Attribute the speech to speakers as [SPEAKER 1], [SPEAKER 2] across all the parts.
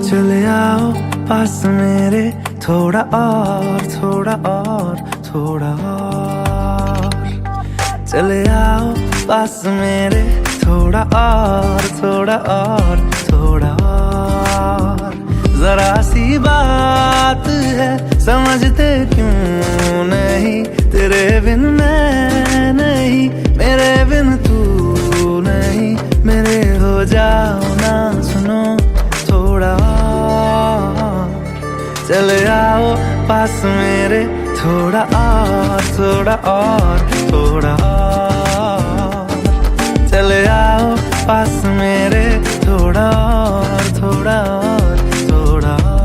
[SPEAKER 1] चले आओ पास मेरे, थोड़ा और थोड़ा और थोड़ा और। चले आओ पास मेरे, थोड़ा और थोड़ा और थोड़ा और। जरा सी बात है समझते क्यों नहीं, तेरे बिन मैं नहीं, मेरे बिन तू नहीं। मेरे हो जाओ ना सुनो थोड़ा और। चले आओ पास मेरे, थोड़ा और थोड़ा और थोड़ा और। चले आओ पास मेरे, थोड़ा और थोड़ा और थोड़ा और।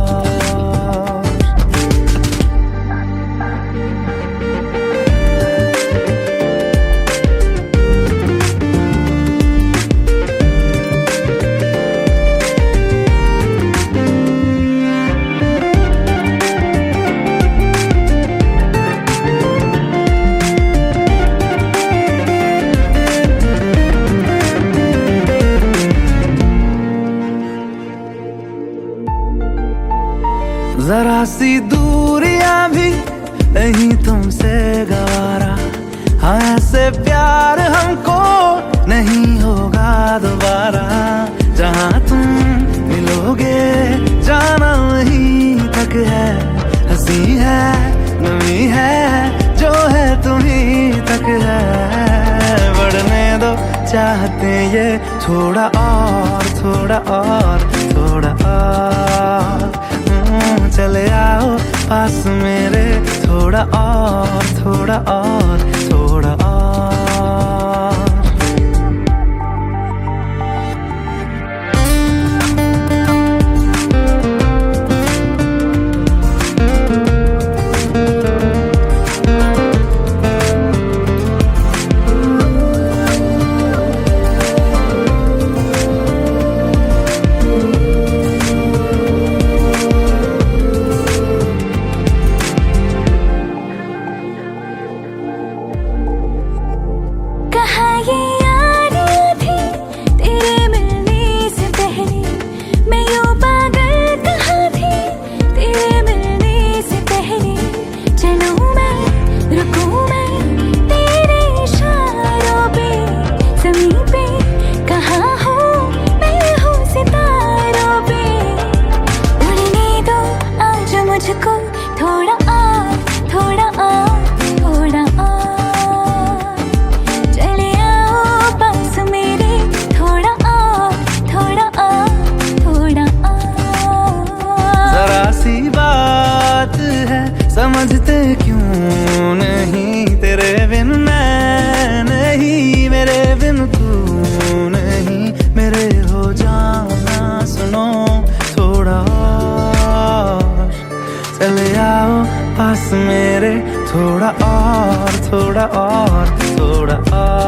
[SPEAKER 1] जरा सी दूरियां भी नहीं तुमसे गवारा, हाँ ऐसे प्यार हमको नहीं होगा दोबारा। जहाँ तुम मिलोगे जाना वहीं तक है, हंसी है नमी है जो है तुम्हीं तक है। बढ़ने दो चाहते ये थोड़ा और थोड़ा और थोड़ा और। चले आओ पास मेरे, थोड़ा और थोड़ा और थोड़ा और। समझते क्यों नहीं, तेरे बिन मैं नहीं, मेरे बिन तू नहीं। मेरे हो जाना सुनो थोड़ा और। चले आओ पास मेरे, थोड़ा और थोड़ा और थोड़ा और।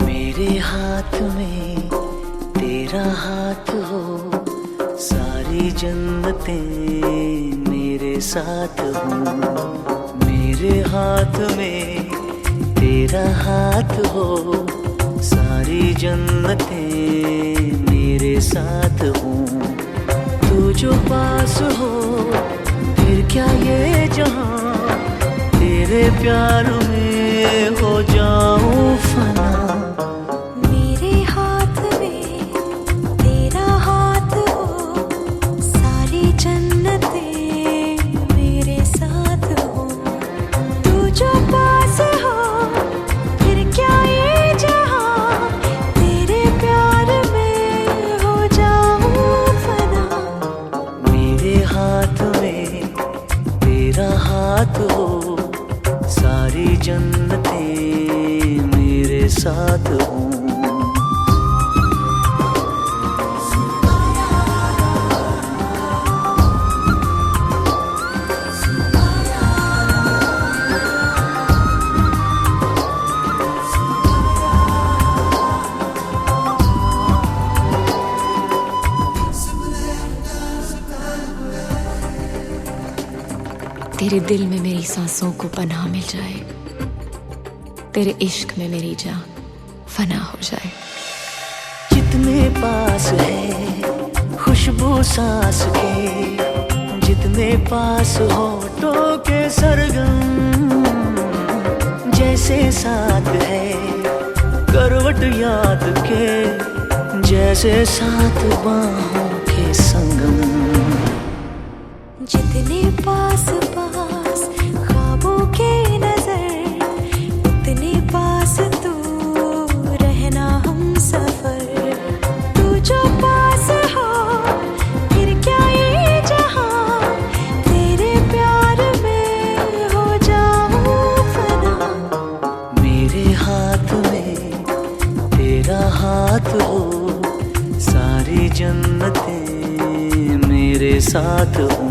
[SPEAKER 2] मेरे हाथ में तेरा हाथ हो, सारी जन्नतें मेरे साथ हो। मेरे हाथ में तेरा हाथ हो, सारी जन्नतें मेरे साथ हो। तू जो पास हो फिर क्या ये जहां, तेरे प्यार में हो जाऊं फना।
[SPEAKER 3] मेरे हाथ में तेरा हाथ हो, सारी
[SPEAKER 2] हाथ हो, सारी जन्नतें मेरे साथ हों।
[SPEAKER 3] तेरे दिल में मेरी सांसों को पनाह मिल जाए, तेरे इश्क में मेरी जान फना हो जाए।
[SPEAKER 2] जितने पास है खुशबू सांस के, जितने पास होठों के सरगम, जैसे साथ है करवट याद के, जैसे साथ बाहों के संगम।
[SPEAKER 4] जितने पास पास ख्वाबों के नजर, उतने पास तू रहना हम सफर। तू जो पास हो फिर क्या ये जहां, तेरे प्यार में हो जाऊं फना।
[SPEAKER 2] मेरे हाथ में तेरा हाथ हो, सारी जन्नतें मेरे साथ हों।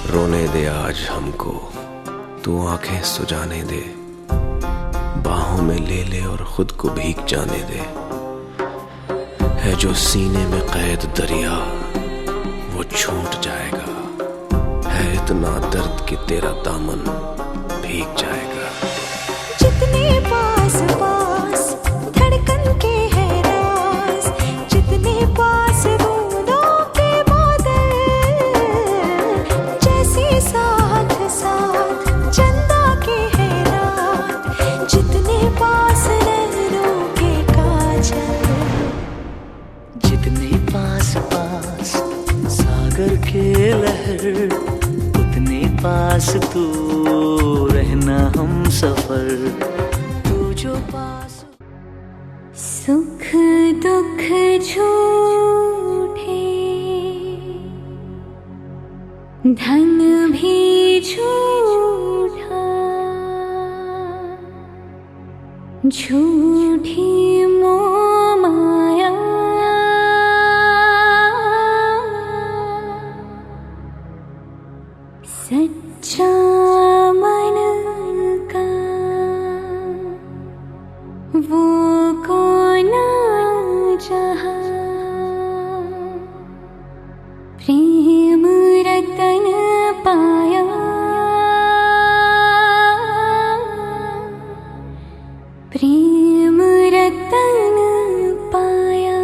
[SPEAKER 5] रोने दे आज हमको, तू आंखें सुजाने दे, बाहों में ले ले और खुद को भीग जाने दे। है जो सीने में कैद दरिया वो छूट जाएगा, है इतना दर्द कि तेरा दामन भीग जाएगा।
[SPEAKER 4] जितने पास पास धड़कन के है राज, जितने पास बूंदों के बादल, जैसे साथ साथ चंदा के है रात, जितने पास नैनों के काजल।
[SPEAKER 2] जितने पास पास सागर के लहर, उतने पास तू रहना हम सफर। तू जो पास
[SPEAKER 4] सुख दुख झूठे, धन भी झूठा, झूठी मोह माया, सच्चा मन का वो कौन जहां, प्रेम रतन पाया, प्रेम रतन पाया।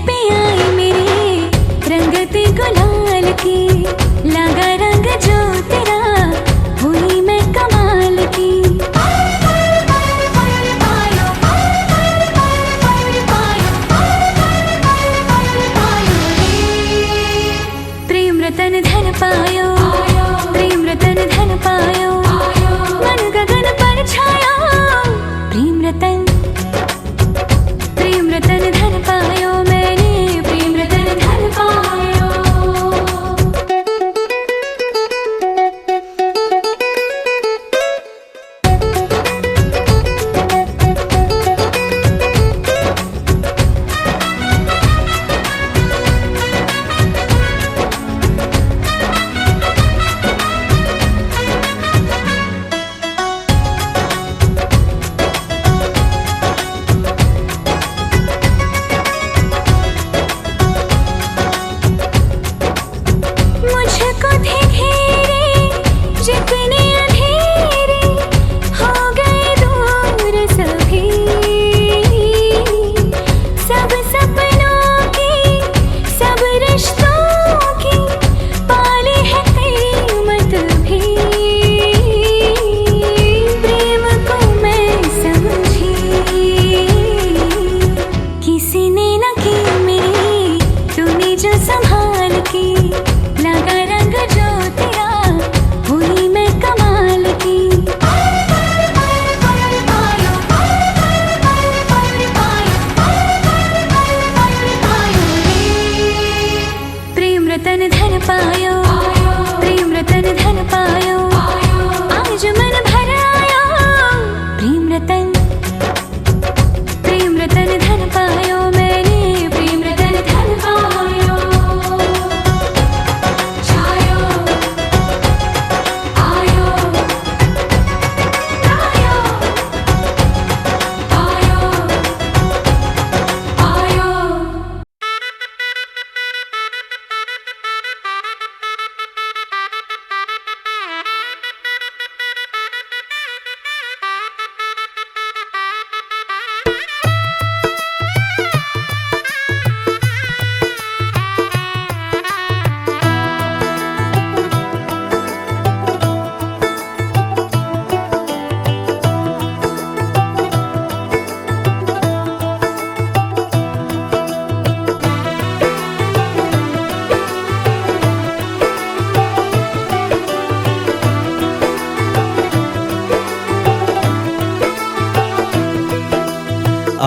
[SPEAKER 4] पे आई मेरे रंगते गुलाल की, लगा रंग जो तेरा हुई मैं कमाल की। प्रेम रतन धन पायो, प्रेम रतन धन पायो, मन गगन पर छाया। प्रेम रतन धन पायो मैंने, प्रेम रतन धन पायो। मुझको थे घेरे जितने अंधेरे, हो गए दूर सभी। सब सपनों की, सब रिश्तों की, पाली है कीमत भी। प्रेम को मैं समझी, किसी ने न की मेरी, तूने जो संभाल की। लगा रंग जो तेरा हुई मैं कमाल की। प्रेम रतन धन पायो, प्रेम रतन धन पायो, आज मन भर आया। प्रेम रतन धन पायो मैंने, प्रेम रतन धन पायो। छायो आयो आयो आयो आयो।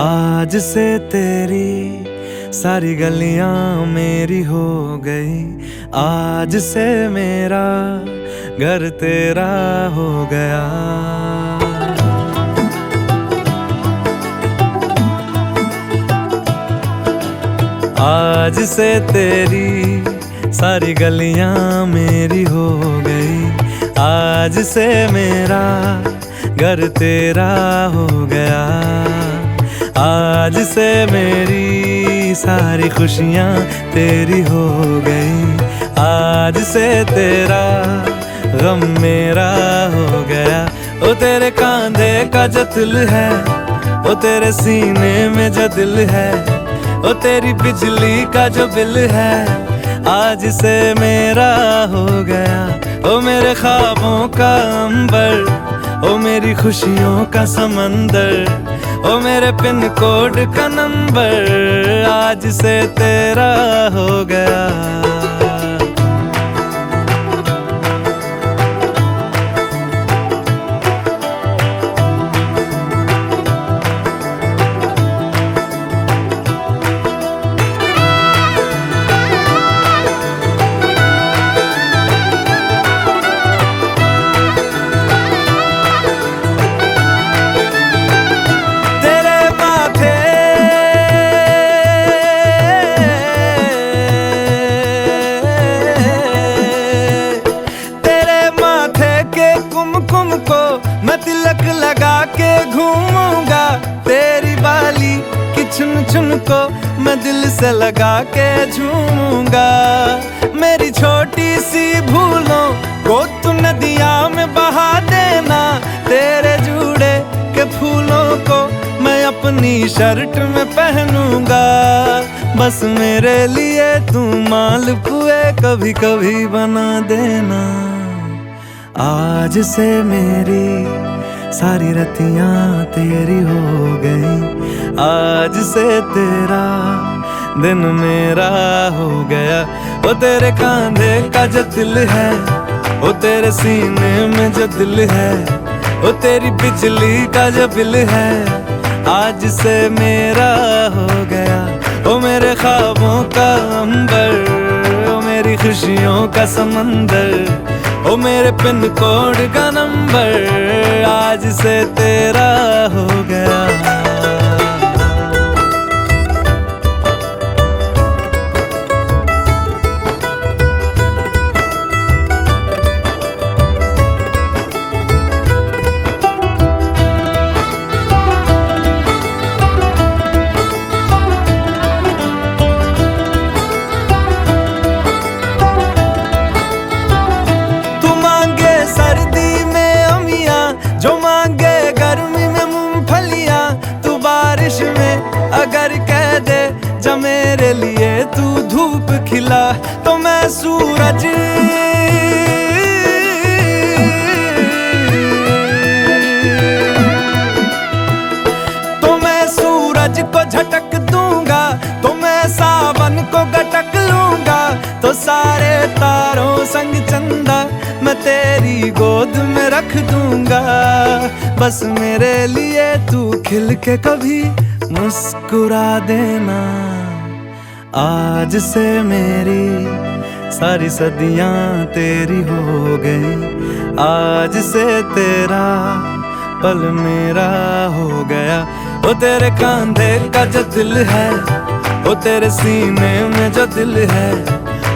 [SPEAKER 1] आज से तेरी सारी गलियां मेरी हो गई, आज से मेरा घर तेरा हो गया। आज से तेरी सारी गलियां मेरी हो गई, आज से मेरा घर तेरा हो गया। आज से मेरी सारी खुशियाँ तेरी हो गई, आज से तेरा गम मेरा हो गया। ओ तेरे कांधे का जो दिल है, ओ तेरे सीने में जो दिल है, ओ तेरी बिजली का जो बिल है, आज से मेरा हो गया। ओ मेरे ख्वाबों का अंबर, ओ मेरी खुशियों का समंदर, ओ मेरे पिन कोड का नंबर, आज से तेरा हो गया। तिलक लगा के घूमूंगा, तेरी बाली की चुन चुन को मैं दिल से लगा के झूमूंगा। मेरी छोटी सी भूलों को तू नदिया में बहा देना, तेरे जूड़े के फूलों को मैं अपनी शर्ट में पहनूंगा। बस मेरे लिए तू मालपुए कभी कभी बना देना। आज से मेरी सारी रतियां तेरी हो गई, आज से तेरा दिन मेरा हो गया। वो तेरे कांधे का जो दिल है, वो तेरे सीने में जो दिल है, वो तेरी बिजली का जो बिल है, आज से मेरा हो गया। वो मेरे ख्वाबों का अंबर, वो मेरी खुशियों का समंदर, वो मेरे पिन कोड का नंबर, आज से तेरा हो गया। जो मांगे गर्मी में मूंगफलियां, तू बारिश में अगर कह दे जा मेरे लिए तू धूप खिला, तो मैं सूरज को झटक दूंगा, तो मैं सावन को गटक लूंगा, तो सारे तारों संग चंदा मैं तेरी गोद में रख दूंगा। बस मेरे लिए तू खिल के कभी मुस्कुरा देना। आज से मेरी सारी सदियां तेरी हो गई, आज से तेरा पल मेरा हो गया। वो तेरे कांधे का जो दिल है, वो तेरे सीने में जो दिल है,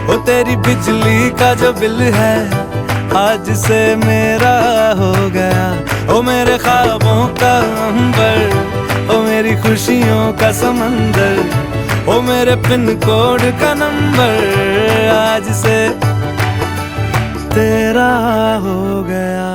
[SPEAKER 1] वो तेरी बिजली का जो बिल है, आज से मेरा हो गया। वो मेरे ख्वाबों का अंबर, वो मेरी खुशियों का समंदर, वो मेरे पिन कोड का नंबर, आज से तेरा हो गया।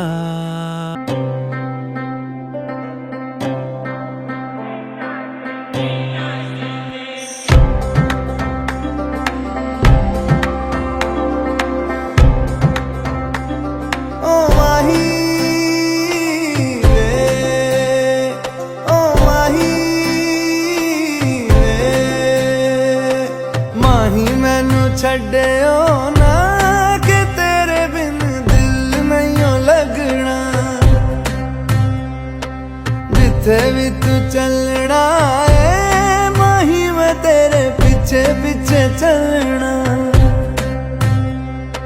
[SPEAKER 1] छड्डियो ना कि तेरे बिन दिल नहीं लगना, जिथे भी तू चलना है माही मैं तेरे पीछे पीछे चलना।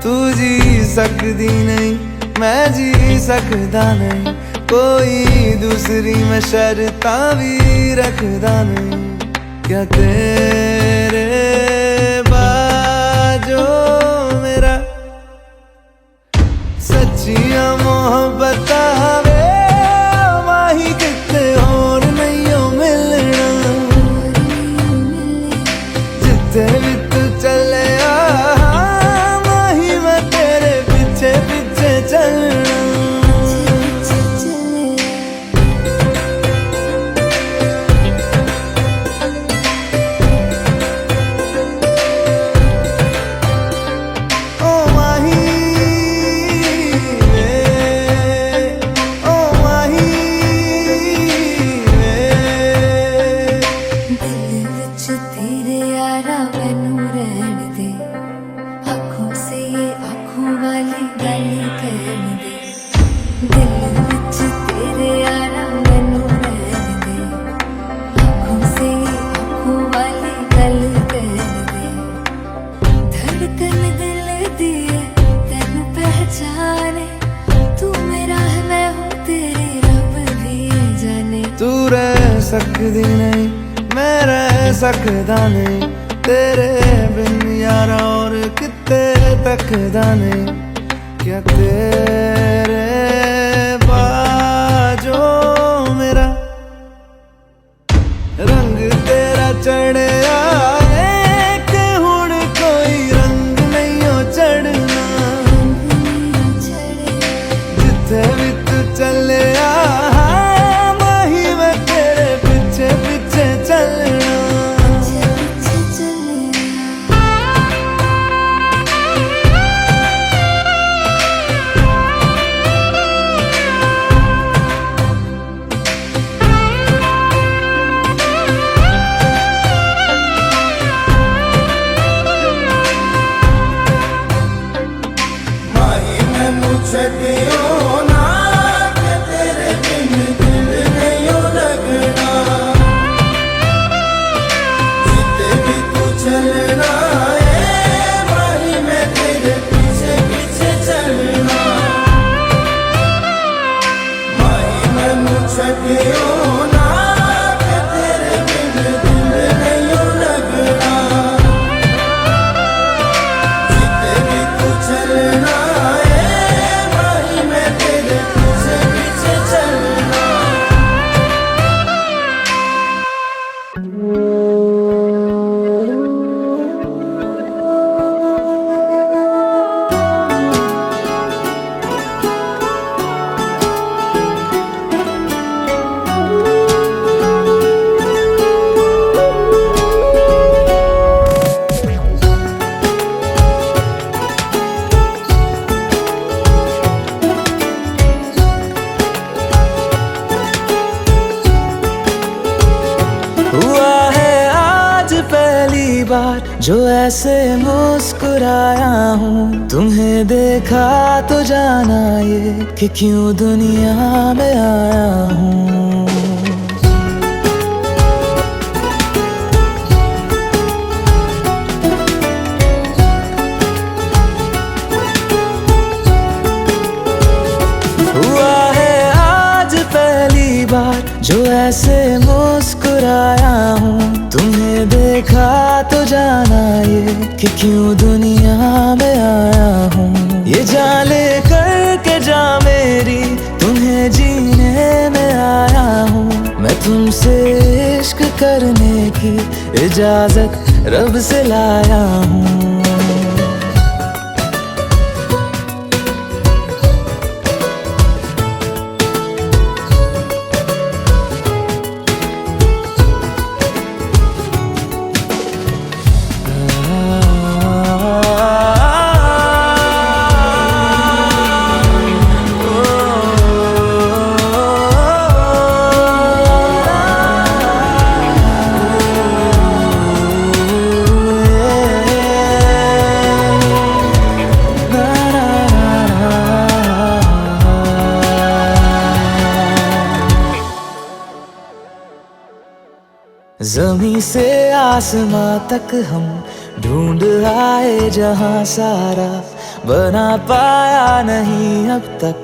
[SPEAKER 1] तू जी सकदी नहीं मैं जी सकदा नहीं, कोई दूसरी मैं शर्तां भी रखदा नहीं। क्या तेरे जो मेरा सच्चियां मोहब्बत वे माही किते और नहीं हो मिलना, जिथे भी तू चले माही मैं तेरे पीछे पीछे चलना। तू रह सकदी नहीं मैं रह सकदा नहीं, तेरे बिन यारा और किते तकदा नहीं। क्या तेरे बाजो मेरा रंग तेरा चढ़िया कि हुण कोई रंग नहीं हो चढ़ना, जिथे भी तू चले माही मैं तेरे पीछे पीछे चलना। ऐसे मुस्कुराया हूँ, तुम्हें देखा तो जाना ये कि क्यों दुनिया में आया हूँ। हुआ है आज पहली बार जो ऐसे मुस्कुराया हूँ, तुम्हें देखा तो जाना ये कि क्यों दुनिया में आया हूँ। ये जान ले करके जा मेरी, तुम्हें जीने में आया हूँ। मैं तुमसे इश्क करने की इजाजत रब से लाया हूँ। ज़मीं से आसमां तक हम ढूंढ आए जहां सारा, बना पाया नहीं अब तक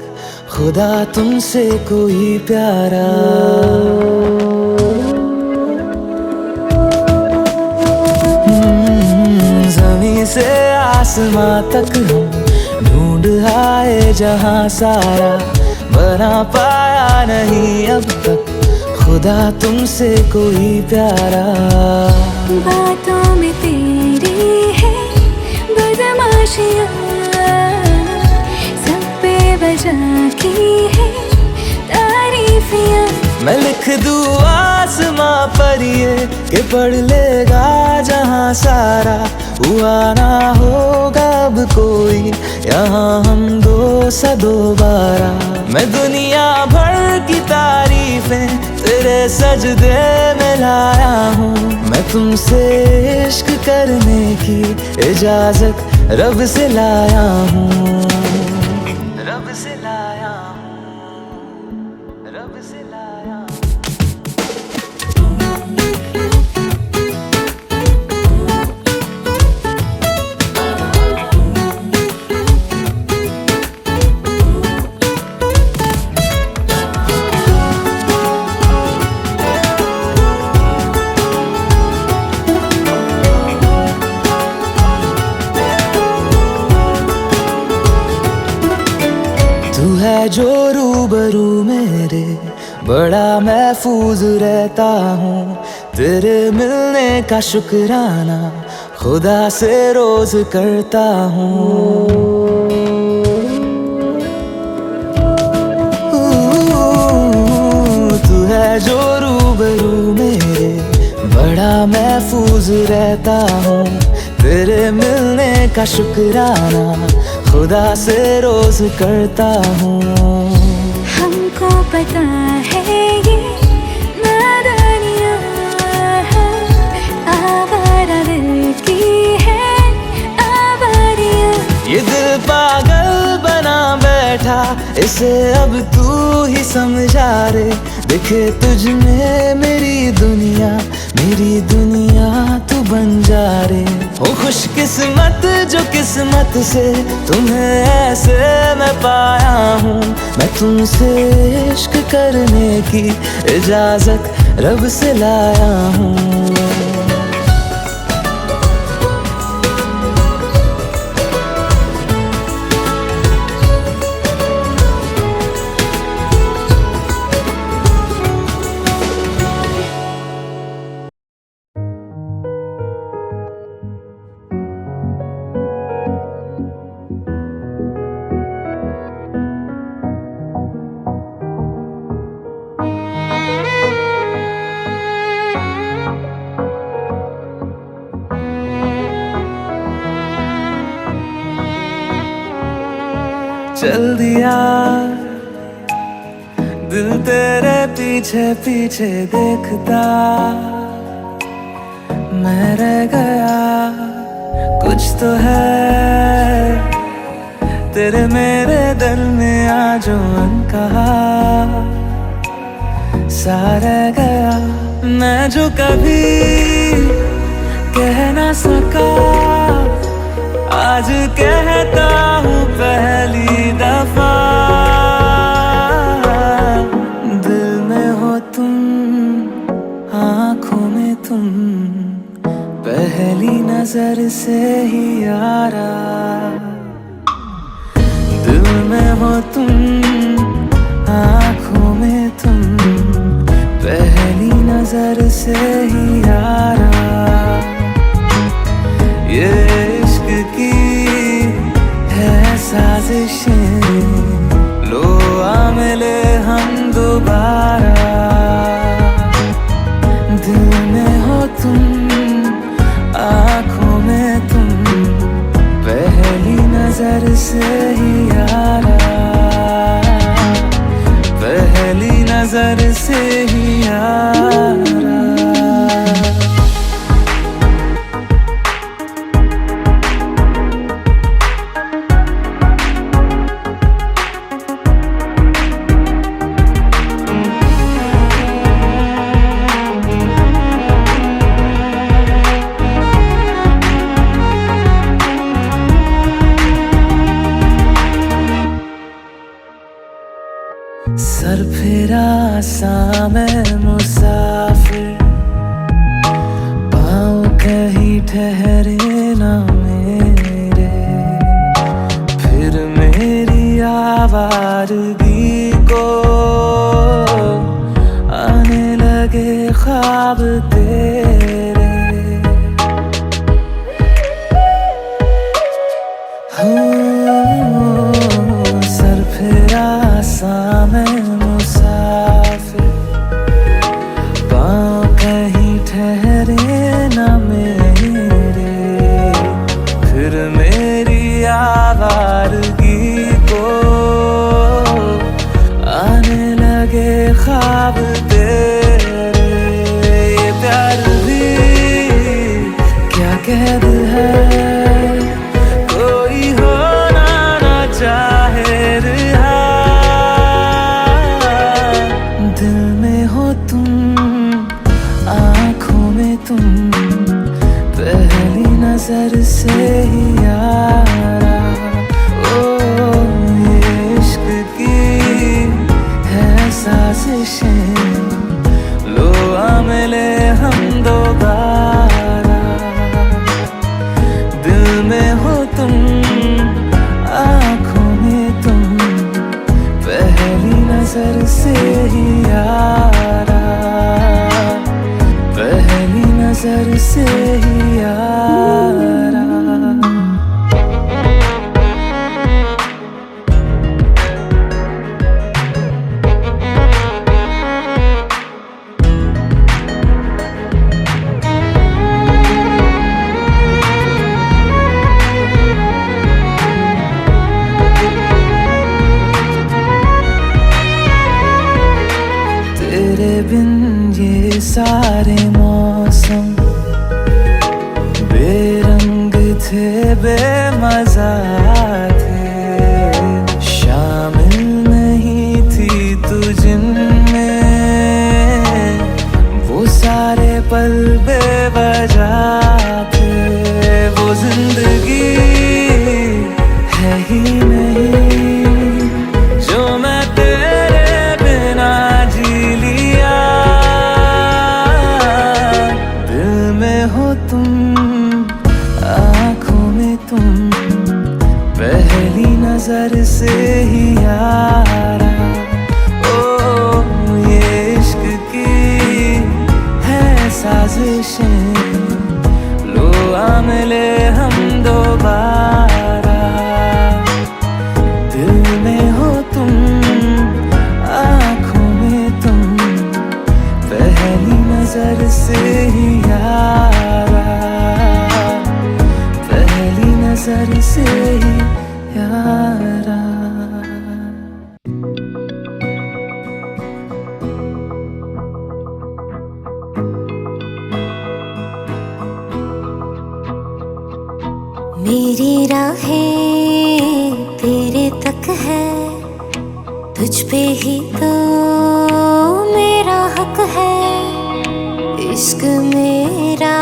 [SPEAKER 1] खुदा तुमसे कोई प्यारा। ज़मीं से आसमां तक हम ढूंढ आए जहां सारा, बना पाया नहीं अब तक खुदा तुमसे कोई प्यारा।
[SPEAKER 4] बातों में तेरी है बदमाशियाँ, सब पे वजह की है तारीफियाँ।
[SPEAKER 1] मैं लिख दूँ आसमां पर ये कि पढ़ लेगा जहां सारा, हुआ ना होगा अब कोई यहाँ हम दो सा दोबारा। मैं दुनिया भर की तारीफें तेरे सजदे में लाया हूँ। मैं तुमसे इश्क करने की इजाजत रब से लाया हूँ। रब से लाया हूँ, रब से लाया हूँ। तू है जो रूबरू मेरे, बड़ा महफूज रहता हूँ। तेरे मिलने का शुक्राना खुदा से रोज करता हूँ। तू है जो रूबरू मेरे, बड़ा महफूज रहता हूँ। तेरे मिलने का शुक्राना खुदा से रोज करता हूँ।
[SPEAKER 4] हमको पता है ये नादानियाँ आवारा दिल की है आवारियाँ।
[SPEAKER 1] ये दिल पागल बना बैठा, इसे अब तू ही समझा रे। दिखे तुझ में मेरी दुनिया तू बन जा रे। हो खुशकिस्मत जो किस्मत से तुम्हें ऐसे मैं पाया हूँ। मैं तुमसे इश्क करने की इजाजत रब से लाया हूँ। चल दिया दिल तेरे पीछे पीछे देखता, मैं रह गया कुछ तो है तेरे मेरे दिल में आज जो अनकहा सा रह गया, मैं जो कभी कह ना सका आज कहता हूँ पहली दफा। दिल में हो तुम, आँखों में तुम, पहली नजर से ही यारा। दिल में हो तुम, आँखों में तुम, पहली नजर से ही यारा। ये इश्क की है साजिशें, लो आ मिले हम दोबारा। दिल में हो तुम, आँखों में तुम, पहली नजर से ही यारा। पहली नजर से ही यारा। सर फिरा सा मैं मुसाफिर, पाँव कहीं ठहरे ना मेरे। फिर मेरी आवारगी को आने लगे ख्वाब तेरे। सर फिरा सा मैं मुसाफिर, पाँव कहीं ठहरे ना मेरे। फिर मेरी आवारगी को आने लगे ख्वाब तेरे। ये प्यार भी क्या कैद है, कोई होना ना चाहे रिहा। दिल में हो तुम, आँखों में तुम, पहली नजर से ही यारा। ओ ये इश्क की है साजिशें, लो आ मिले हम दोबारा। दिल में हो तुम, आँखों में तुम, पहली नजर से ही यारा। पहली नजर से ही यारा। तेरे बिन ये सारे मौसम बेरंग थे, बेमजा थे। शामिल नहीं थी तू जिनमें, वो सारे पल बेवजह थे। वो जिंदगी है ही नहीं जो मैं तेरे बिना जी लिया। दिल में हो तुम, आँखों में तुम, पहली नजर से ही यारा। ओ ये इश्क की है साजिशें, लो आ मिले हम दोबारा। दिल में हो तुम, आँखों में तुम, पहली नजर से ही यारा। पहली नजर से ही यारा।
[SPEAKER 4] मेरी राहें तेरे तक है, तुझ पे ही तो मेरा हक है। इश्क मेरा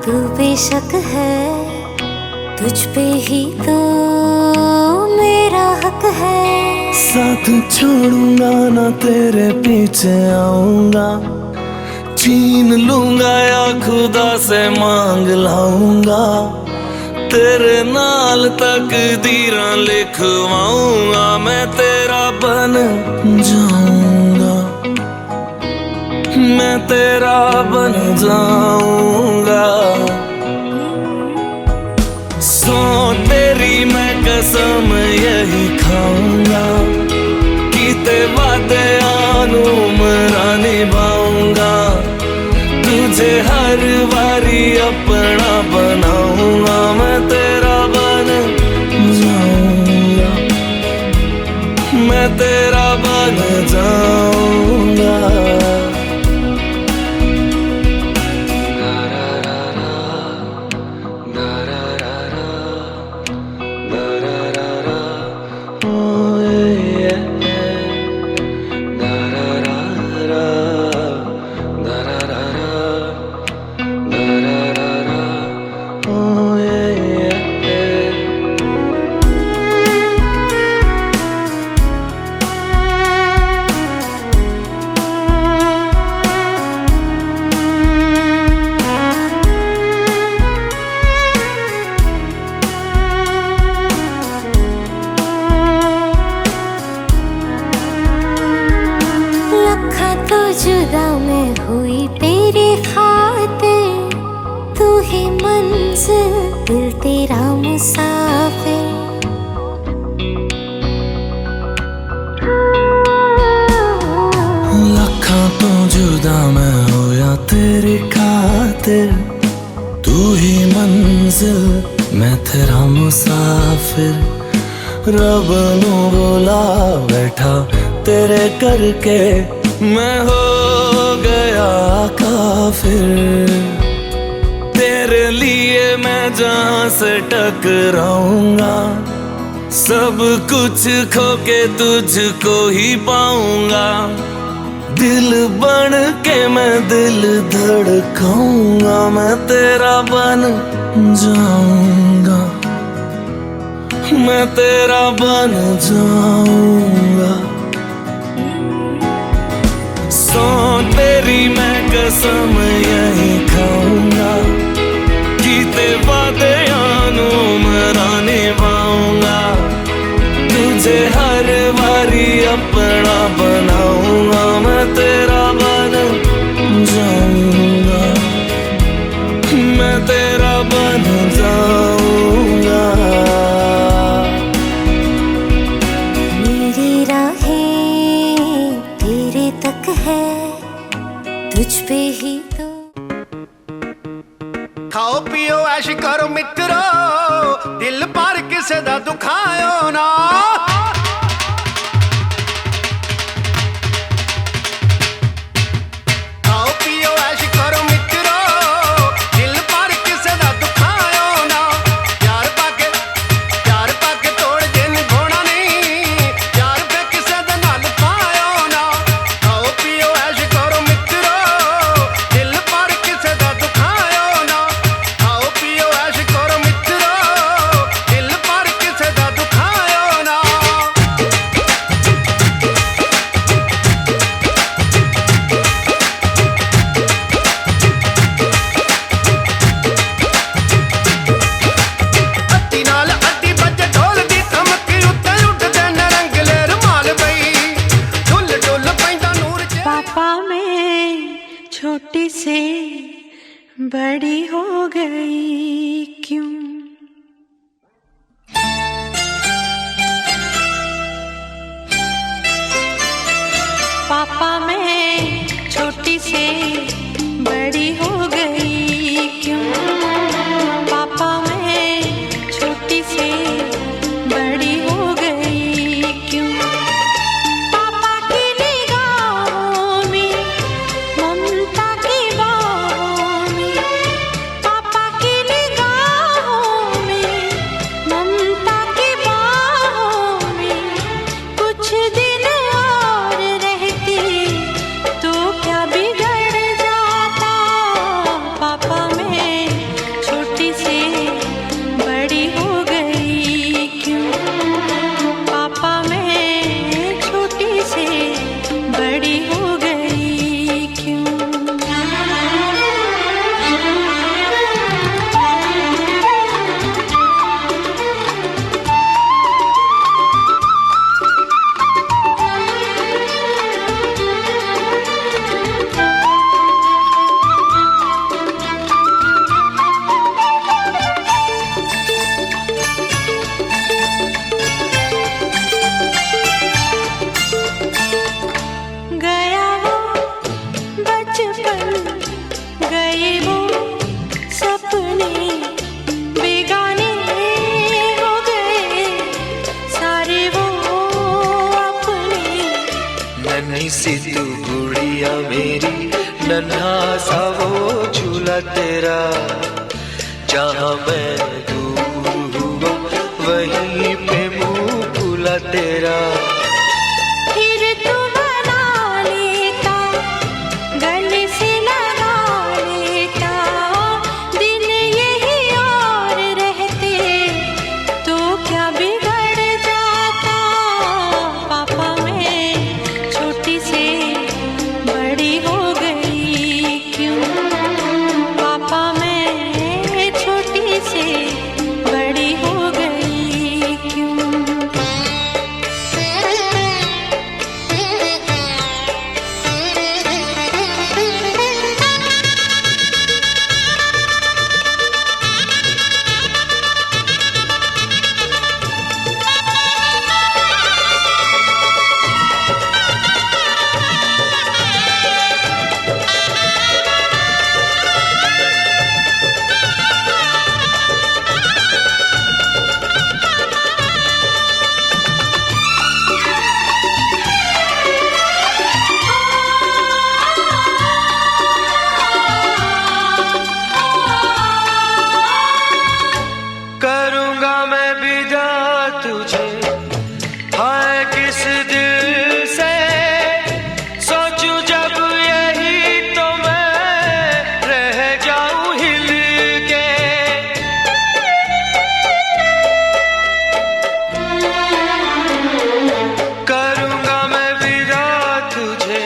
[SPEAKER 4] तू बेशक है, तुझ पे ही तो मेरा हक है।
[SPEAKER 6] साथ छोड़ूंगा ना तेरे पीछे आऊंगा, छीन लूंगा या खुदा से मांग लाऊंगा। तेरे नाल तकदीरां लिखवाऊंगा, मैं तेरा बन जाऊंगा, मैं तेरा बन जाऊंगा। सो तेरी मैं कसम यही खाऊंगा, कीते वादे आनू मरा निभाऊंगा। तुझे हर बारी अपना बनाऊंगा, मैं तेरा बन जाऊंगा, मैं तेरा बन जाऊंगा।
[SPEAKER 4] जुदा मैं हुई तेरे खातिर, तू ही मंजिल दिल तेरा मुसाफिर।
[SPEAKER 6] लखा तो जुदा मैं होया तेरी खातिर, तू ही मंजिल मैं तेरा मुसाफिर। रब नू बोला बैठा तेरे करके, मैं हो गया काफिर। तेरे लिए मैं जहां से टकराऊंगा, सब कुछ खो के तुझको ही पाऊंगा। दिल बन के मैं दिल धड़काऊंगा, मैं तेरा बन जाऊंगा, मैं तेरा बन जाऊंगा। सो तेरी मैं कसम यही खाऊंगा, कीते वादे आनू मरा निभाऊंगा। तुझे हर बारी अपना बनाऊंगा, मैं तेरा बन जाऊंगा, मैं तेरा बन जाऊंगा।
[SPEAKER 4] मेरी राहें तेरे तक है, तुझ पे ही तो।
[SPEAKER 7] खाओ पियो ऐश करो मित्रो, दिल पर किसे दा दुखायो ना। खाओ पियो ऐश करो मित्रो, दिल पर किसे दा दुखायो ना। प्यार पाके तोड़ के निभाना नहीं, प्यार पे किसे दे नाल पायो ना। खाओ पियो ऐश करो मित्रो, दिल पर किसे दा दुखायो ना। खाओ पियो ऐश करो मित्रो, दिल पर किसे दा दुखायो ना।
[SPEAKER 8] नन्ही सी तू गुड़िया मेरी, नन्हा सा वो झूला तेरा, जहाँ मैं दूर हुआ वहीं पे मुंह खुला तेरा।
[SPEAKER 4] फिर तू बना लेता, गले से लगा लेता, दिन यही और रहते तो क्या बिगड़ जाता। पापा मैं छोटी से बड़ी हो गई क्यों, पापा मैं छोटी से बड़ी हो गई क्यों।
[SPEAKER 8] करूंगा मैं विदा तुझे, हाय किस दिल से सोचूं जब यही तो मैं रह जाऊं हिल के। करूंगा मैं विदा तुझे,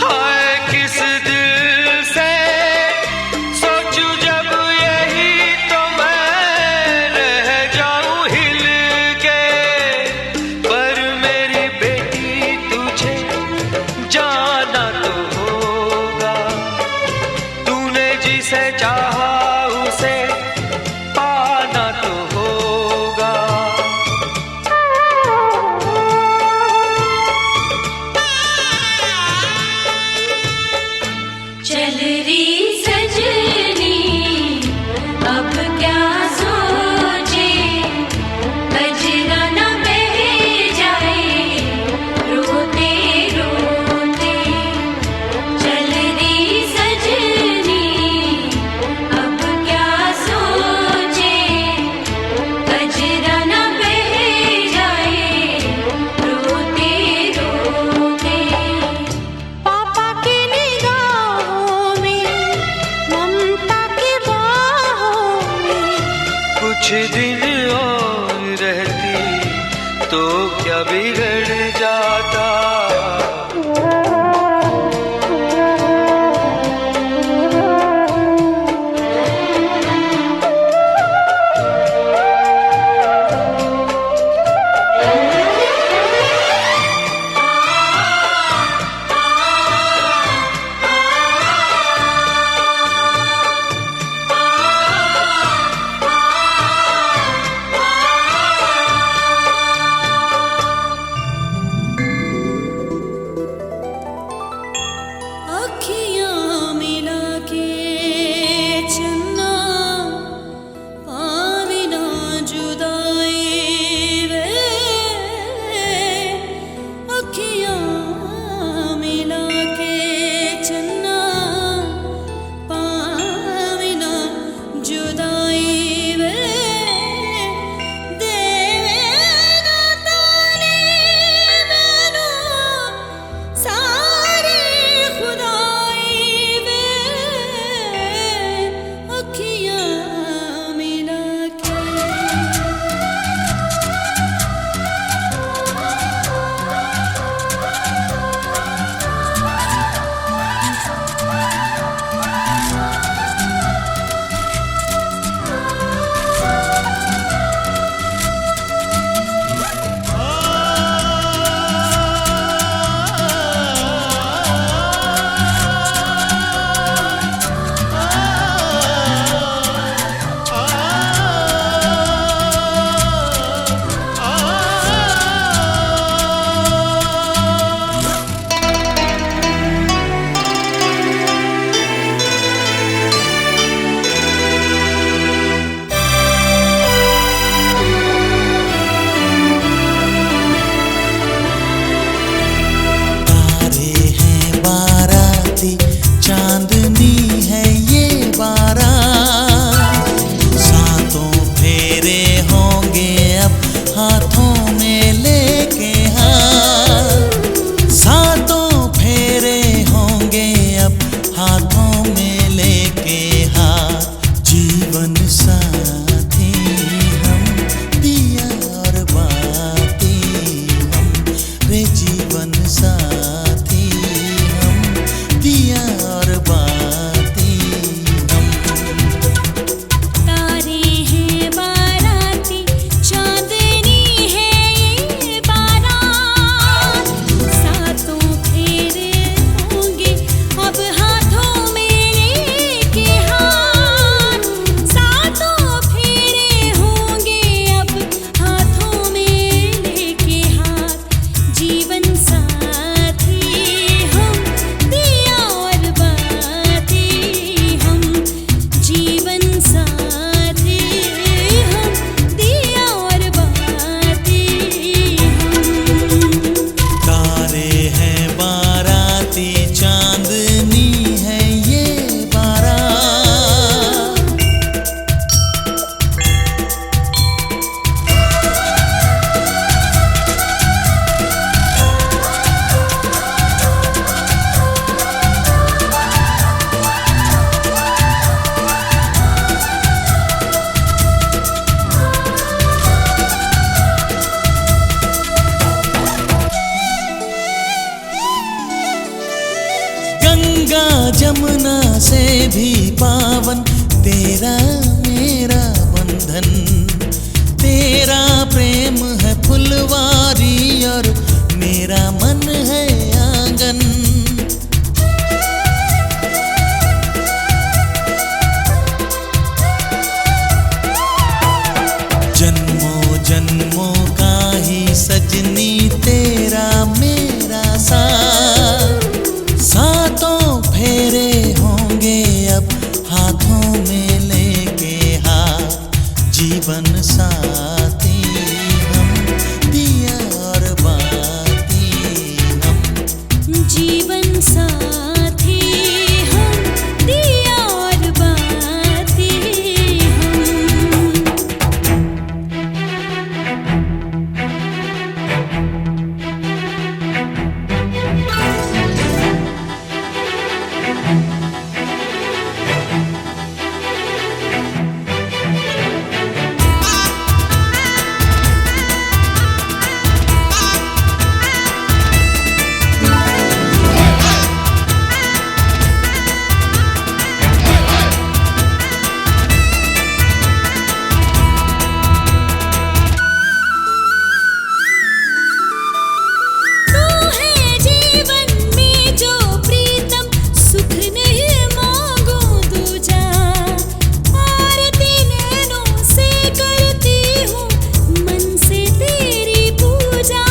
[SPEAKER 8] हाय किस दिल से सोचूं जब यही तो मैं रह जाऊं हिल के। पर मेरी बेटी तुझे जाना तो होगा, तूने जिसे चाहा उसे पाना तो होगा।
[SPEAKER 4] चल री सजनी अब क्या सोचे, कजरा न बह जाए रोते रोते। चल री सजनी अब क्या सोचे, कजरा न बह जाए रोते रोते। पापा की निगाहों में, ममता की बाहों में,
[SPEAKER 8] कुछ दिन और रहती तो क्या बिगड़ जाता।
[SPEAKER 6] जन्मों का ही सजनी तेरा मेरा साथ, सातों फेरे होंगे अब हाथों में लेके हाथ, जीवन साथी हम, दिया और बाती हम,
[SPEAKER 4] जीवन साथी हम, दिया और बाती हम। तू है जीवन में जो प्रीतम, सुख नहीं मांगू दूजा, आरती नैनों से करती हूँ मन से तेरी पूजा।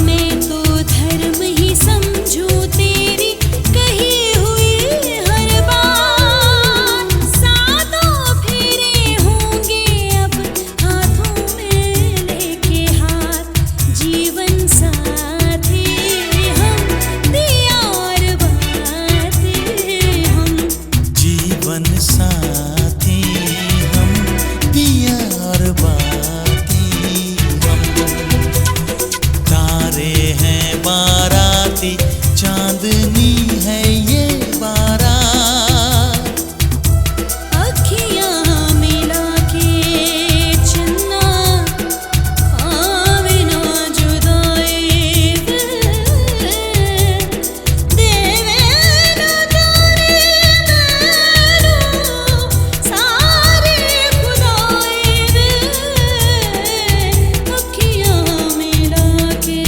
[SPEAKER 4] मैं तो धर्म ही समझूं तेरी कही हुई हर बात, सातों फेरे होंगे अब हाथों में लेके हाथ, जीवन साथी हम, दिया और बाती हम।
[SPEAKER 6] जीवन साथी हम, दिया और बाती हम, तारे हैं बाराती, चांदनी है ये बारात,
[SPEAKER 4] अखियाँ मिला के चन्ना, आवे ना जुदाई दिल, देवे ना जाने मैनू सारी खुदाई दिल, अखियाँ मिला के।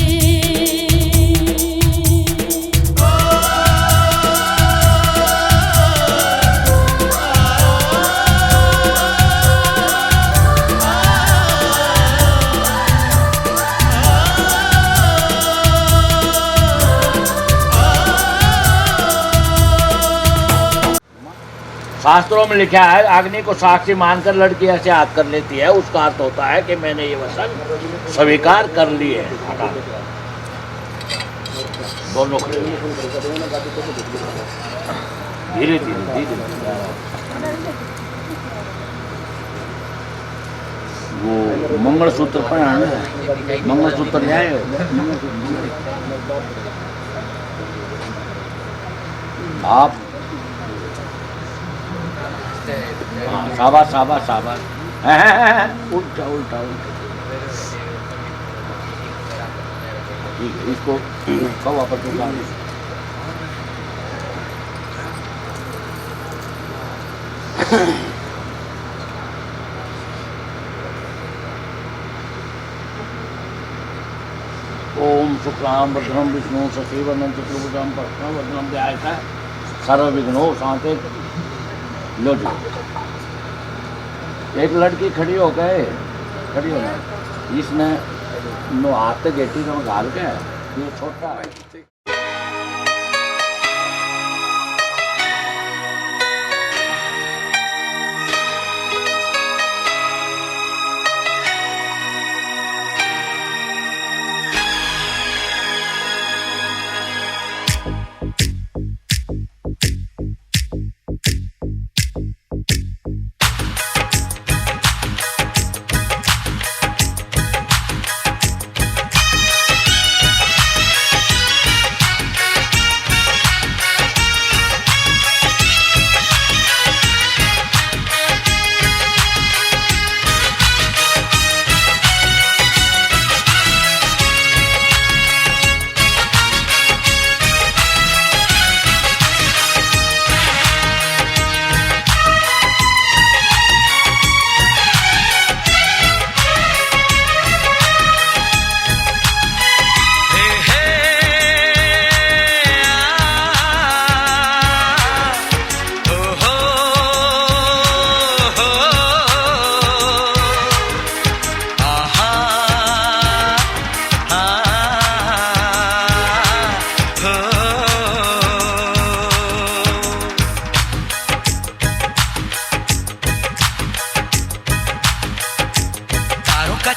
[SPEAKER 9] शास्त्रों में लिखा है अग्नि को साक्षी मानकर लड़की ऐसे याद कर लेती है, उसका अर्थ होता है कि मैंने ये वचन स्वीकार कर लिए है। दोनों खड़े हुए। धीरे धीरे धीरे वो मंगलसूत्र पहना, मंगलसूत्र जाए आप। हाँ, शाबाश शाबाश शाबाश, उल्टा उल्टा उल्टा। ठीक है, इसको कब वापस उठा ओम शुक्लाम भद्रम विष्णु शशिवर्णम चतुर्भुजम प्रसन्नवदनम ध्यायेत् सर्वविघ्नों शांति। लो जी, एक लड़की खड़ी हो गए, खड़ी हो गई, इसने नो हाथ गेटी में घाल के, ये छोटा है।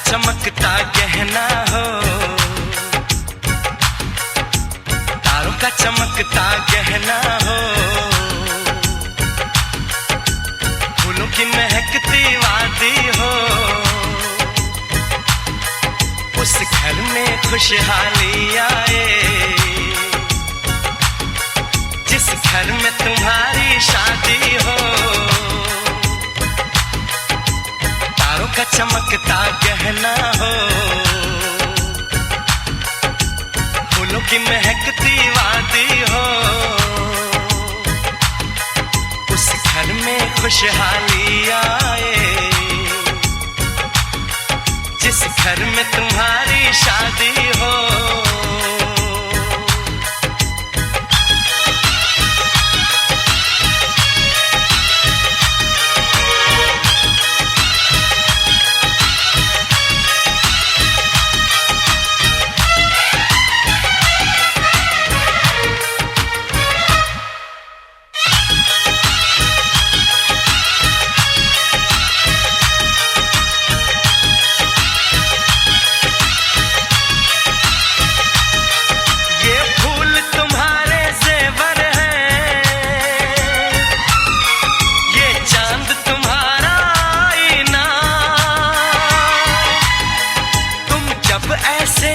[SPEAKER 6] चमकता गहना हो, तारों का चमकता गहना हो, फूलों की महकती वादी हो, उस घर में खुशहाली आए जिस घर में तुम्हारी शादी हो। तारों का चमकता गहना हो, फूलों की महकती वादी हो, उस घर में खुशहाली आए जिस घर में तुम्हारी शादी हो।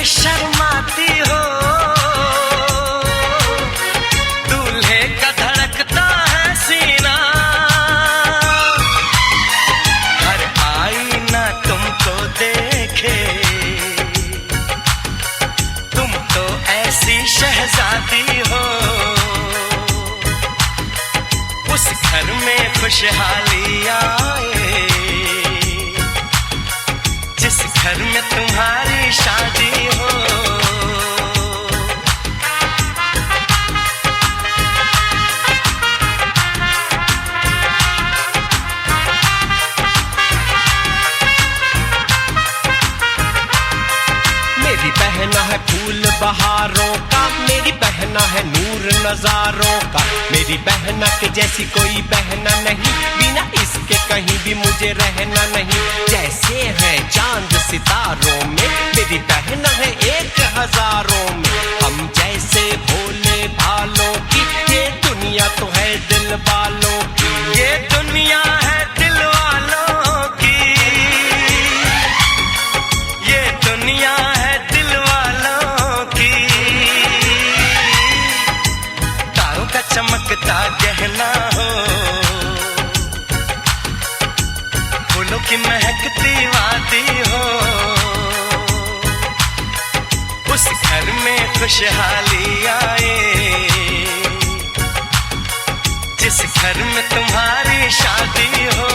[SPEAKER 6] शर्माती हो, दूल्हे का धड़कता है सीना, हर आईना तुमको देखे, तुम तो ऐसी शहजादी हो, उस घर में खुशहाली आए जिस घर में तुम्हारी शादी हो। मेरी बहना है फूल बहारों का, मेरी बहना है नूर नजारों का, मेरी बहना के जैसी कोई बहना नहीं, बिना इसके कहीं भी मुझे रहना नहीं। जैसे है चांद सितारों में, मेरी बहना है एक हजारों में, हम जैसे भोले भालों की, ये दुनिया तो है दिल वालों की, ये दुनिया है दिल वालों की, ये दुनिया है दिल वालों की। तारों का चमकता गहना हो, फूलों की महकती वादी हो, उस घर में खुशहाली आए जिस घर में तुम्हारी शादी हो।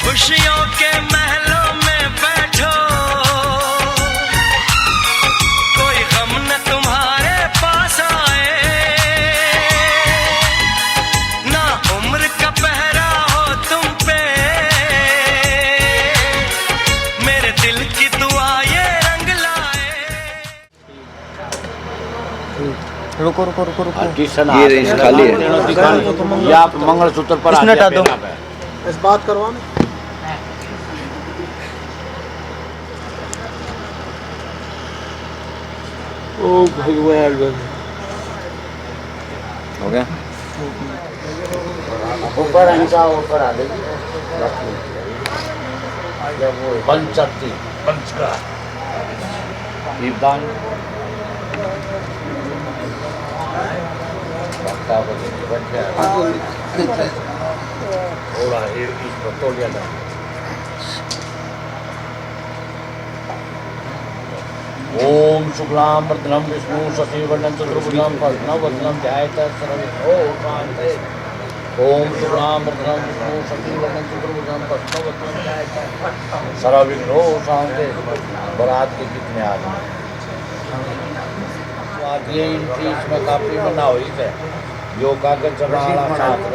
[SPEAKER 6] खुशियों के महलों में बैठो, कोई गम न तुम्हारे पास आए, ना उम्र का पहरा हो तुम पे, मेरे दिल की दुआ ये रंग लाए।
[SPEAKER 10] रुको रुको रुको रुको,
[SPEAKER 9] ये रही खाली है, या मंगलसूत्र पर
[SPEAKER 10] इसमें हटा दो,
[SPEAKER 11] इस बात करवाना।
[SPEAKER 9] ओ भगवान
[SPEAKER 10] हो गया।
[SPEAKER 9] ऊपर ऐसा ऊपर आ गई जब वो पंचती पंच का दीपदान थोड़ा इसको तोड़ लिया था। ओम शुक्लाम वरदनम विष्णु शशिवर्णं चतुर्भुजं प्रसन्नवदनं ध्यायेत् सर्वविघ्नोपशान्तये। ओम शुक्लाम वरदनम विष्णु शशिवर्णं चतुर्भुजं प्रसन्नवदनं ध्यायेत् सर्वविघ्नोपशान्तये। बारात के कितने आदमी ये इनकी इसमें काफी बना हुई है, योगा के चढ़ाना छात्र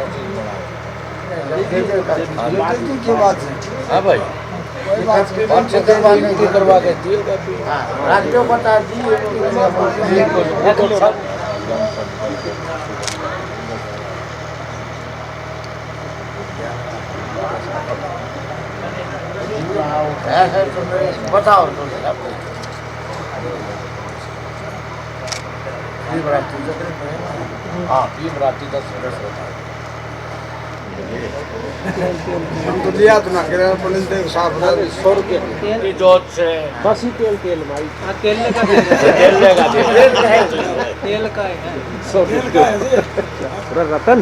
[SPEAKER 11] की बात है।
[SPEAKER 9] हाँ भाई अच्छे करवा के तेल का भी राज्यों बता दिए तो सब ऐसे तो बताओ तो हाँ पीम राती 10 होता है
[SPEAKER 11] हम तो लिया तो ना किराया पुलिस देख साफ
[SPEAKER 9] 100 रुपये की जोत से
[SPEAKER 11] बस ही तेल भाई
[SPEAKER 9] तेल लेगा
[SPEAKER 11] तेल का है 100 पूरा रतन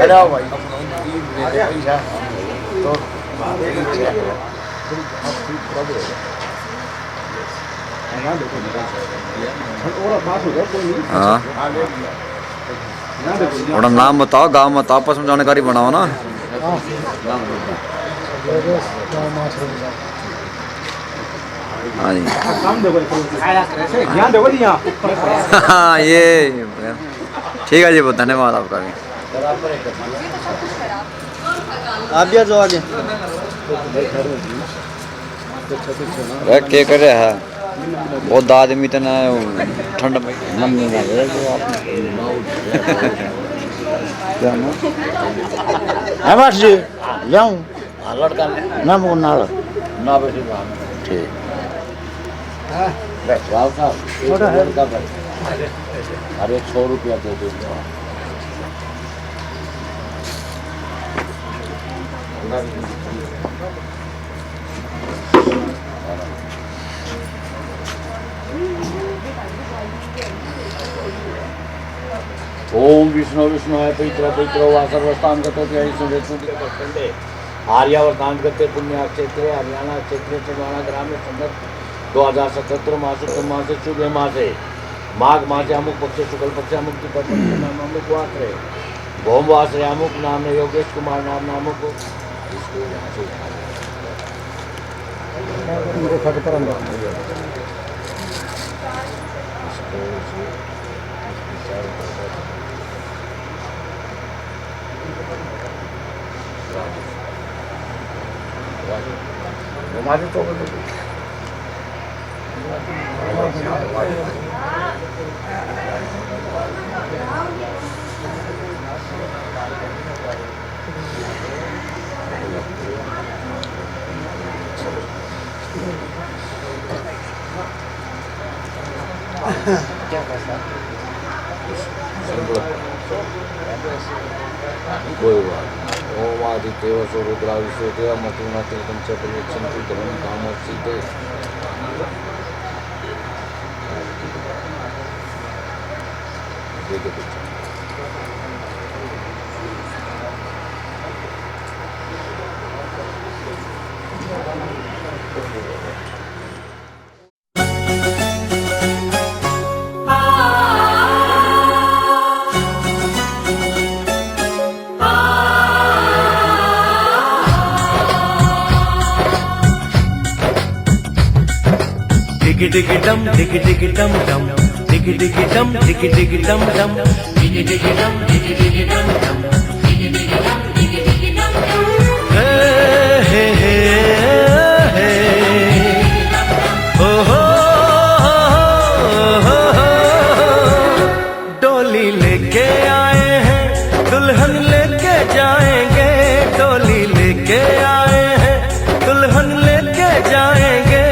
[SPEAKER 9] अरे भाई पैसा तो
[SPEAKER 10] हाँ थोड़ा नाम बताओ, गाँव बताओ, आपस में जानकारी बनाओ ना। हाँ जी हाँ ये ठीक है जी, बहुत धन्यवाद आपका भी। आप भी जो आगे क्या कर रहा है बहुत आदमी तो ना ठंड में
[SPEAKER 9] लड़का ना वो ना बेटी
[SPEAKER 10] ठीक
[SPEAKER 9] अरे 100 रुपया दे दो ओम विष्णु विष्णु है पित्र पित्रो वा सर्वस्थान गते आर्यावर्तान गते पुण्य क्षेत्रे हरियाणा क्षेत्रे चंद्राना ग्राम में संदर्भ 2077 मासे मासे शुभ मासे माघ मासे अमुक पक्ष शुक्ल पक्ष अमुक की नाम अमुक वासरे भौम वासरे अमुक नाम योगेश कुमार नाम नामुक इसको यहाँ हमारे तो क्या कैसा कोई बात ओम आदित्य वसो रुद्रा विश्व देव मतुना तिलकम चतुर्वेक्षण धर्म काम सीते
[SPEAKER 1] डिगी डम डिगी डम डम डिगी डम डिगी डम डम डिगी डम डिगी डम डम डिगी डम डिगी डम डम हे हे हे हो डोली लेके आए हैं दुल्हन लेके जाएंगे डोली लेके आए हैं दुल्हन लेके जाएंगे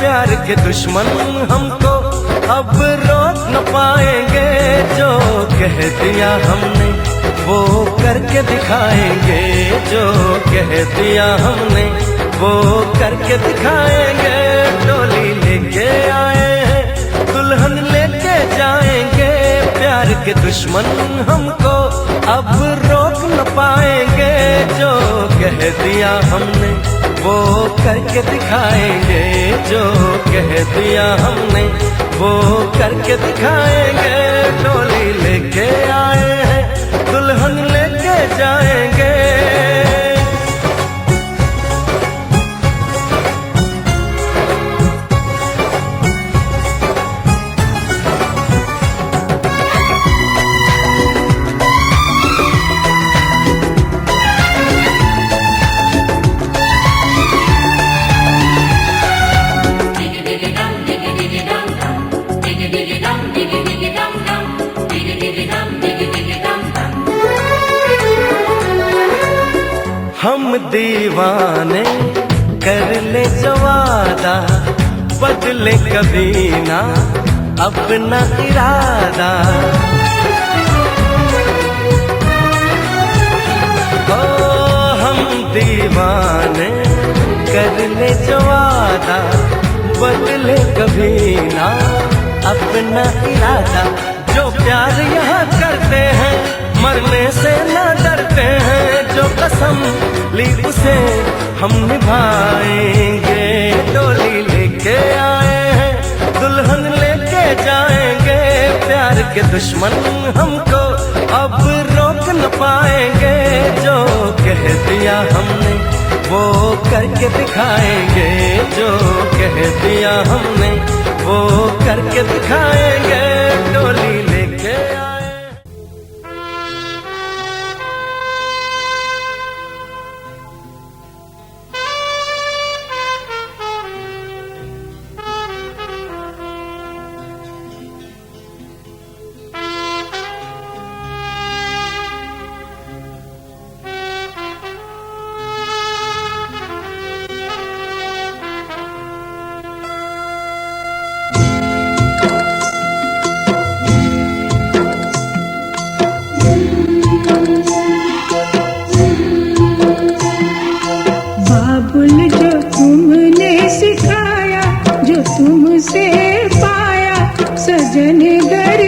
[SPEAKER 1] प्यार के दुश्मन हमको अब रोक न पाएंगे जो कह दिया हमने वो करके दिखाएंगे जो कह दिया हमने वो करके दिखाएंगे डोली लेके आए हैं दुल्हन लेके जाएंगे प्यार के दुश्मन हमको अब रोक न पाएंगे जो कह दिया हमने वो करके दिखाएंगे जो कह दिया हमने वो करके दिखाएंगे डोली लेके आए हैं दुल्हन लेके जाएंगे दीवाने कर ले जो वादा, बदले कभी ना अपना इरादा। ओ हम दीवाने कर ले जो वादा, बदले कभी ना अपना इरादा। जो प्यार यहाँ करते हैं मरने से ना डरते हैं, जो कसम ली उसे हम निभाएंगे। डोली लेके आए हैं दुल्हन लेके जाएंगे, प्यार के दुश्मन हमको अब रोक न पाएंगे। जो कह दिया हमने वो करके दिखाएंगे, जो कह दिया हमने वो करके दिखाएंगे। डोली लेके आए।
[SPEAKER 12] बाबुल जो तुमने सिखाया, जो तुमसे पाया, सजन घर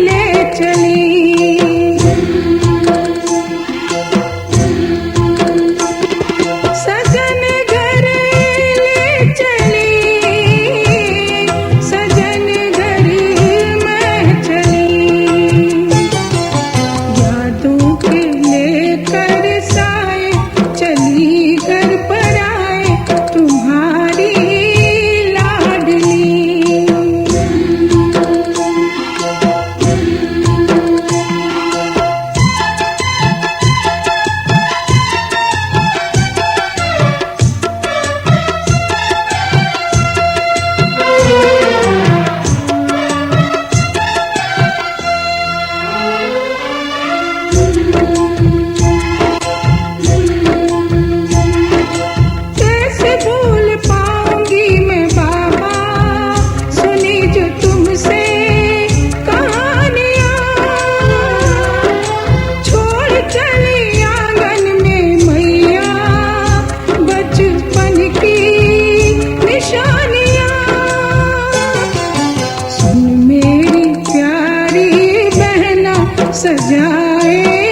[SPEAKER 12] ले चली। सजन घर ले चली, सजन घर में चली। यादों के लेकर साए चली घर पर आए तुम्हारी लाडली। कैसे भूल पाऊंगी मैं बाबा सुनी जो तुमसे कहानियां। छोड़ चली आंगन में मैया बचपन की निशानियां। सुन मेरी प्यारी बहना सजाए